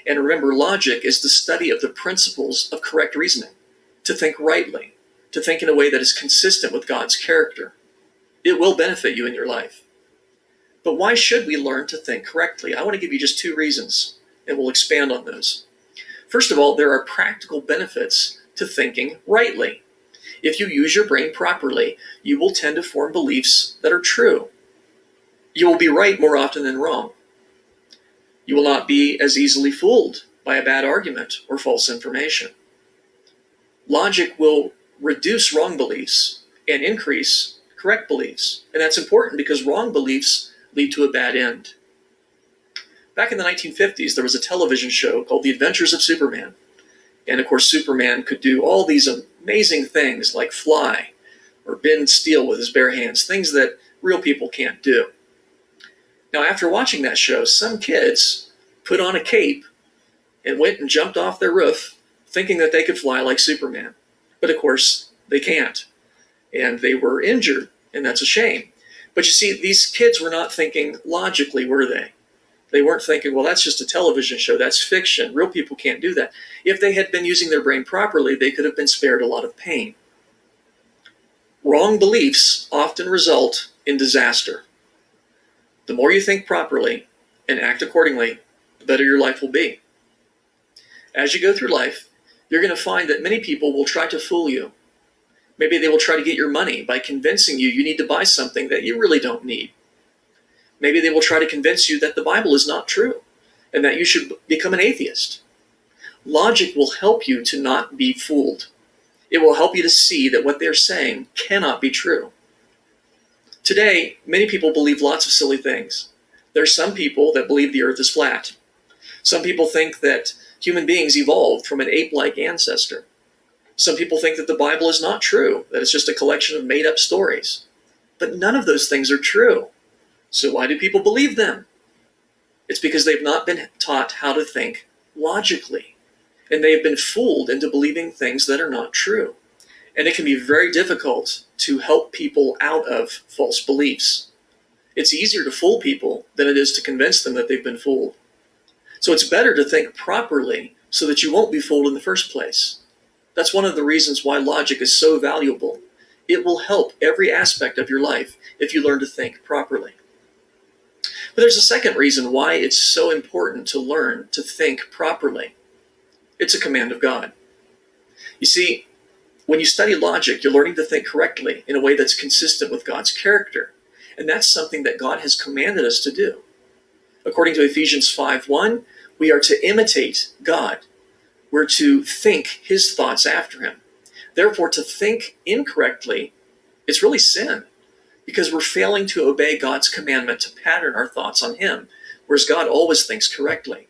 And remember, logic is the study of the principles of correct reasoning, to think rightly, to think in a way that is consistent with God's character. It will benefit you in your life. But why should we learn to think correctly? I want to give you just 2 reasons, and we'll expand on those. First of all, there are practical benefits to thinking rightly. If you use your brain properly, you will tend to form beliefs that are true. You will be right more often than wrong. You will not be as easily fooled by a bad argument or false information. Logic will reduce wrong beliefs and increase correct beliefs. And that's important because wrong beliefs lead to a bad end. Back in the 1950s, there was a television show called The Adventures of Superman. And of course, Superman could do all these amazing things like fly or bend steel with his bare hands, things that real people can't do. Now, after watching that show, some kids put on a cape and went and jumped off their roof thinking that they could fly like Superman. But of course, they can't. And they were injured, and that's a shame. But you see, these kids were not thinking logically, were they? They weren't thinking, well, that's just a television show, that's fiction, real people can't do that. If they had been using their brain properly, they could have been spared a lot of pain. Wrong beliefs often result in disaster. The more you think properly and act accordingly, the better your life will be. As you go through life, you're going to find that many people will try to fool you. Maybe they will try to get your money by convincing you need to buy something that you really don't need. Maybe they will try to convince you that the Bible is not true and that you should become an atheist. Logic will help you to not be fooled. It will help you to see that what they're saying cannot be true. Today, many people believe lots of silly things. There are some people that believe the earth is flat. Some people think that human beings evolved from an ape-like ancestor. Some people think that the Bible is not true, that it's just a collection of made-up stories. But none of those things are true. So why do people believe them? It's because they've not been taught how to think logically. And they have been fooled into believing things that are not true. And it can be very difficult to help people out of false beliefs. It's easier to fool people than it is to convince them that they've been fooled. So it's better to think properly so that you won't be fooled in the first place. That's one of the reasons why logic is so valuable. It will help every aspect of your life if you learn to think properly. But there's a second reason why it's so important to learn to think properly. It's a command of God. You see, when you study logic, you're learning to think correctly in a way that's consistent with God's character. And that's something that God has commanded us to do. According to Ephesians 5:1, we are to imitate God. We're to think his thoughts after him. Therefore, to think incorrectly, it's really sin, because we're failing to obey God's commandment to pattern our thoughts on him, whereas God always thinks correctly.